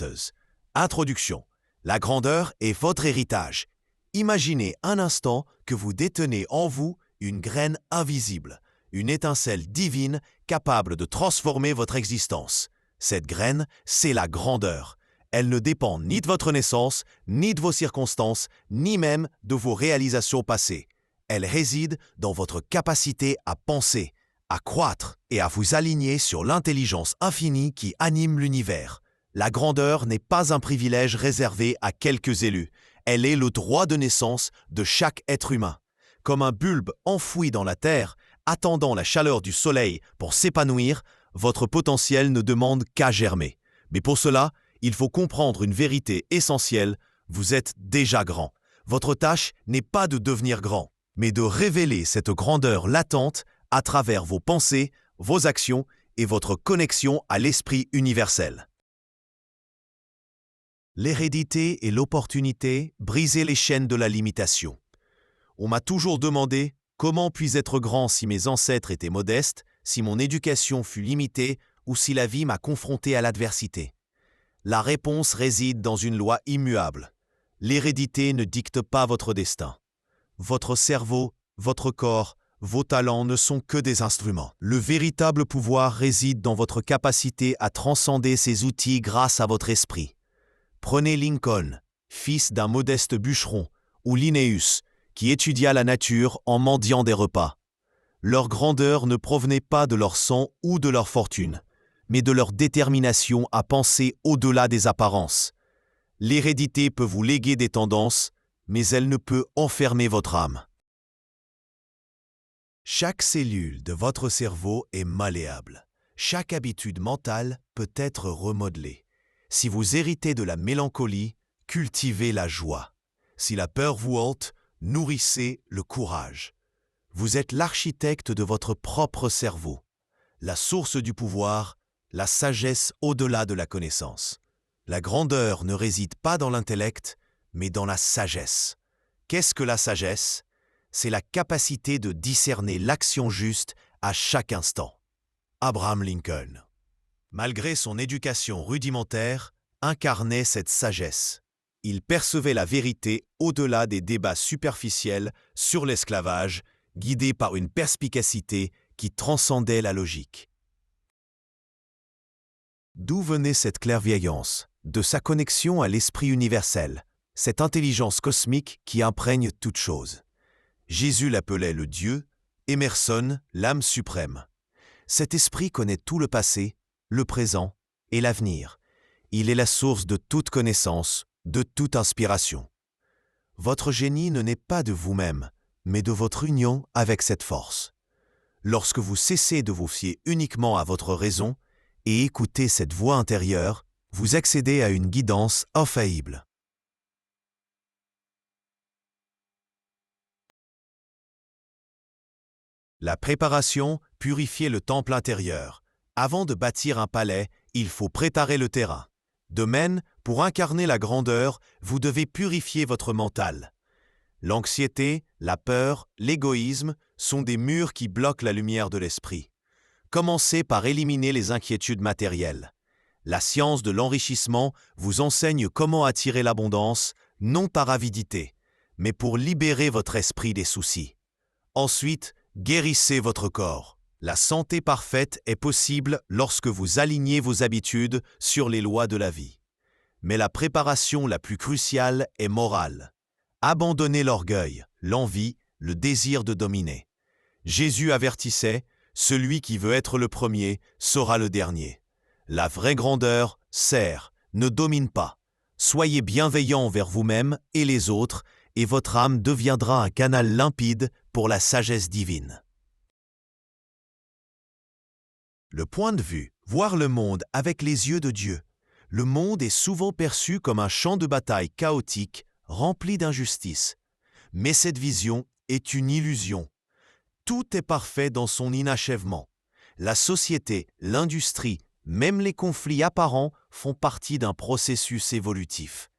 porteuse. Introduction. La grandeur est votre héritage. Imaginez un instant que vous détenez en vous une graine invisible, une étincelle divine capable de transformer votre existence. Cette graine, c'est la grandeur. Elle ne dépend ni de votre naissance, ni de vos circonstances, ni même de vos réalisations passées. Elle réside dans votre capacité à penser, à croître et à vous aligner sur l'intelligence infinie qui anime l'univers. La grandeur n'est pas un privilège réservé à quelques élus. Elle est le droit de naissance de chaque être humain. Comme un bulbe enfoui dans la terre, attendant la chaleur du soleil pour s'épanouir, votre potentiel ne demande qu'à germer. Mais pour cela, il faut comprendre une vérité essentielle, vous êtes déjà grand. Votre tâche n'est pas de devenir grand, mais de révéler cette grandeur latente à travers vos pensées, vos actions et votre connexion à l'esprit universel. L'hérédité et l'opportunité brisaient les chaînes de la limitation. On m'a toujours demandé comment puis-je être grand si mes ancêtres étaient modestes, si mon éducation fut limitée ou si la vie m'a confronté à l'adversité. La réponse réside dans une loi immuable. L'hérédité ne dicte pas votre destin. Votre cerveau, votre corps, vos talents ne sont que des instruments. Le véritable pouvoir réside dans votre capacité à transcender ces outils grâce à votre esprit. Prenez Lincoln, fils d'un modeste bûcheron, ou Linnaeus, qui étudia la nature en mendiant des repas. Leur grandeur ne provenait pas de leur sang ou de leur fortune, mais de leur détermination à penser au-delà des apparences. L'hérédité peut vous léguer des tendances, mais elle ne peut enfermer votre âme. Chaque cellule de votre cerveau est malléable. Chaque habitude mentale peut être remodelée. Si vous héritez de la mélancolie, cultivez la joie. Si la peur vous hante, nourrissez le courage. Vous êtes l'architecte de votre propre cerveau, la source du pouvoir, la sagesse au-delà de la connaissance. La grandeur ne réside pas dans l'intellect, mais dans la sagesse. Qu'est-ce que la sagesse ? C'est la capacité de discerner l'action juste à chaque instant. Abraham Lincoln, malgré son éducation rudimentaire, incarnait cette sagesse. Il percevait la vérité au-delà des débats superficiels sur l'esclavage, guidé par une perspicacité qui transcendait la logique. D'où venait cette clairvoyance ? De sa connexion à l'esprit universel, cette intelligence cosmique qui imprègne toute chose. Jésus l'appelait le Dieu, Emerson l'âme suprême. Cet esprit connaît tout le passé, le présent et l'avenir. Il est la source de toute connaissance, de toute inspiration. Votre génie ne naît pas de vous-même, mais de votre union avec cette force. Lorsque vous cessez de vous fier uniquement à votre raison et écoutez cette voix intérieure, vous accédez à une guidance infaillible. La préparation purifie le temple intérieur. Avant de bâtir un palais, il faut préparer le terrain. De même, pour incarner la grandeur, vous devez purifier votre mental. L'anxiété, la peur, l'égoïsme sont des murs qui bloquent la lumière de l'esprit. Commencez par éliminer les inquiétudes matérielles. La science de l'enrichissement vous enseigne comment attirer l'abondance, non par avidité, mais pour libérer votre esprit des soucis. Ensuite, guérissez votre corps. La santé parfaite est possible lorsque vous alignez vos habitudes sur les lois de la vie. Mais la préparation la plus cruciale est morale. Abandonnez l'orgueil, l'envie, le désir de dominer. Jésus avertissait, « Celui qui veut être le premier sera le dernier ». La vraie grandeur sert, ne domine pas. Soyez bienveillant envers vous-même et les autres, et votre âme deviendra un canal limpide pour la sagesse divine. Le point de vue, voir le monde avec les yeux de Dieu. Le monde est souvent perçu comme un champ de bataille chaotique, rempli d'injustice. Mais cette vision est une illusion. Tout est parfait dans son inachèvement. La société, l'industrie, même les conflits apparents font partie d'un processus évolutif.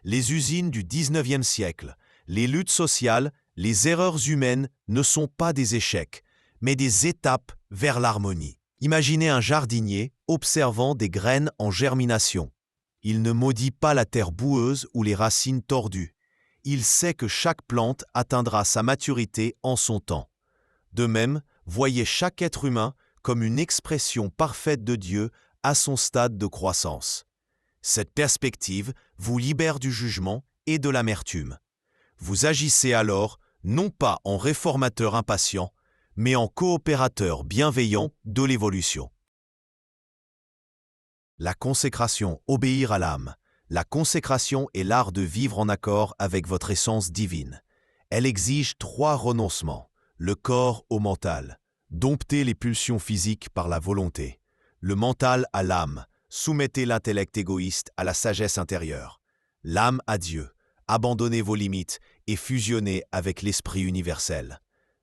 Les usines du 19e siècle, les luttes sociales, les erreurs humaines ne sont pas des échecs, mais des étapes vers l'harmonie. Imaginez un jardinier observant des graines en germination. Il ne maudit pas la terre boueuse ou les racines tordues. Il sait que chaque plante atteindra sa maturité en son temps. De même, voyez chaque être humain comme une expression parfaite de Dieu à son stade de croissance. Cette perspective vous libère du jugement et de l'amertume. Vous agissez alors non pas en réformateur impatient, mais en coopérateur bienveillant de l'évolution. La consécration, obéir à l'âme. La consécration est l'art de vivre en accord avec votre essence divine. Elle exige 3 renoncements, le corps au mental, dompter les pulsions physiques par la volonté, le mental à l'âme, soumettez l'intellect égoïste à la sagesse intérieure, l'âme à Dieu, abandonnez vos limites et fusionnez avec l'esprit universel.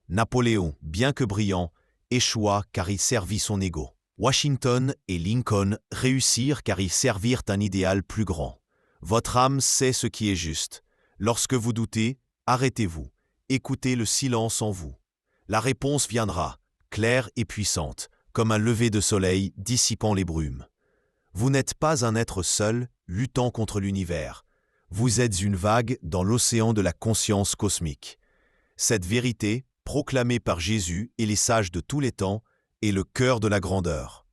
Napoléon, bien que brillant, échoua car il servit son ego. Washington et Lincoln réussirent car ils servirent un idéal plus grand. Votre âme sait ce qui est juste. Lorsque vous doutez, arrêtez-vous. Écoutez le silence en vous. La réponse viendra, claire et puissante, comme un lever de soleil dissipant les brumes. Vous n'êtes pas un être seul, luttant contre l'univers. Vous êtes une vague dans l'océan de la conscience cosmique. Cette vérité, proclamée par Jésus et les sages de tous les temps, est le cœur de la grandeur.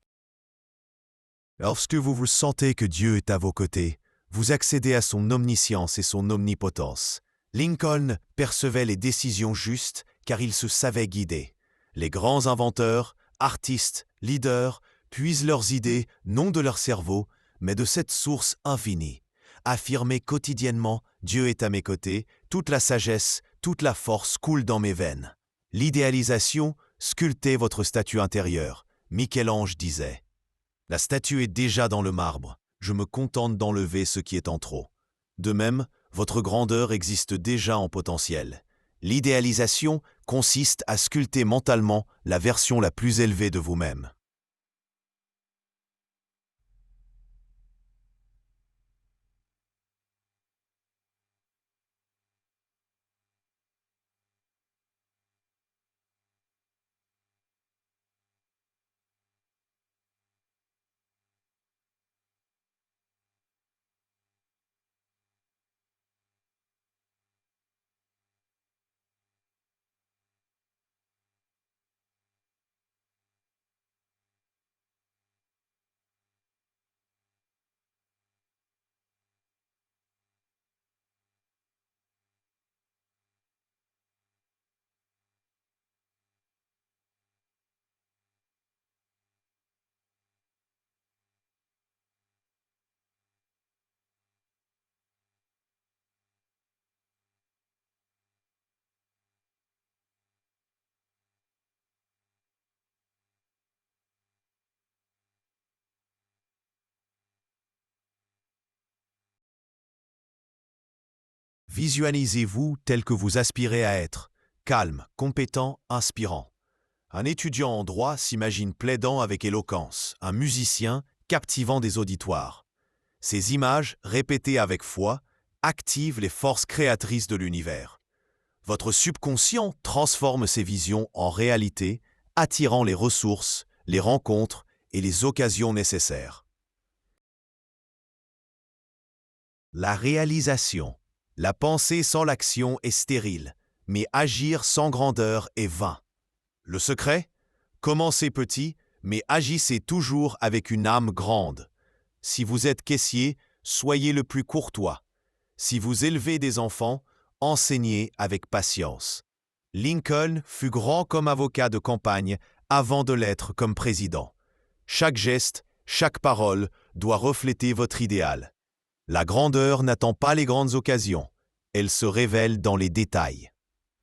Lorsque vous sentez que Dieu est à vos côtés, vous accédez à son omniscience et son omnipotence. Lincoln percevait les décisions justes car il se savait guidé. Les grands inventeurs, artistes, leaders puisent leurs idées non de leur cerveau, mais de cette source infinie. Affirmez quotidiennement « Dieu est à mes côtés », toute la sagesse, toute la force coule dans mes veines. L'idéalisation, sculptez votre statue intérieure. Michel-Ange disait « La statue est déjà dans le marbre, je me contente d'enlever ce qui est en trop ». De même, votre grandeur existe déjà en potentiel. L'idéalisation consiste à sculpter mentalement la version la plus élevée de vous-même. Visualisez-vous tel que vous aspirez à être, calme, compétent, inspirant. Un étudiant en droit s'imagine plaidant avec éloquence, un musicien captivant des auditoires. Ces images, répétées avec foi, activent les forces créatrices de l'univers. Votre subconscient transforme ces visions en réalité, attirant les ressources, les rencontres et les occasions nécessaires. La réalisation. La pensée sans l'action est stérile, mais agir sans grandeur est vain. Le secret? Commencez petit, mais agissez toujours avec une âme grande. Si vous êtes caissier, soyez le plus courtois. Si vous élevez des enfants, enseignez avec patience. Lincoln fut grand comme avocat de campagne avant de l'être comme président. Chaque geste, chaque parole doit refléter votre idéal. La grandeur n'attend pas les grandes occasions. Elle se révèle dans les détails.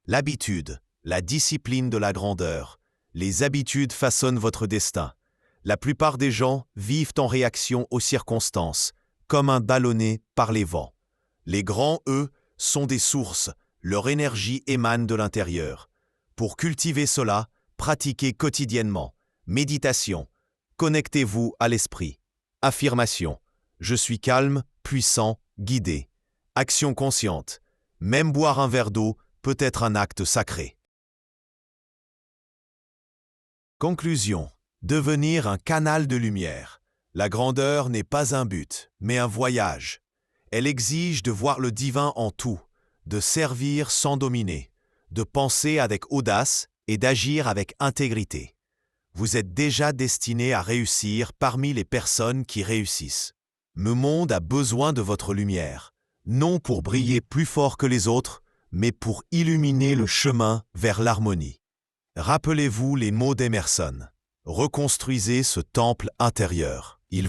L'habitude, la discipline de la grandeur. Les habitudes façonnent votre destin. La plupart des gens vivent en réaction aux circonstances, comme un ballonné par les vents. Les grands, eux, sont des sources. Leur énergie émane de l'intérieur. Pour cultiver cela, pratiquez quotidiennement. Méditation. Connectez-vous à l'esprit. Affirmation. Je suis calme, puissant, guidé. Action consciente. Même boire un verre d'eau peut être un acte sacré. Conclusion. Devenir un canal de lumière. La grandeur n'est pas un but, mais un voyage. Elle exige de voir le divin en tout, de servir sans dominer, de penser avec audace et d'agir avec intégrité. Vous êtes déjà destiné à réussir parmi les personnes qui réussissent. Le monde a besoin de votre lumière, non pour briller plus fort que les autres, mais pour illuminer le chemin vers l'harmonie. Rappelez-vous les mots d'Emerson. Reconstruisez ce temple intérieur. Il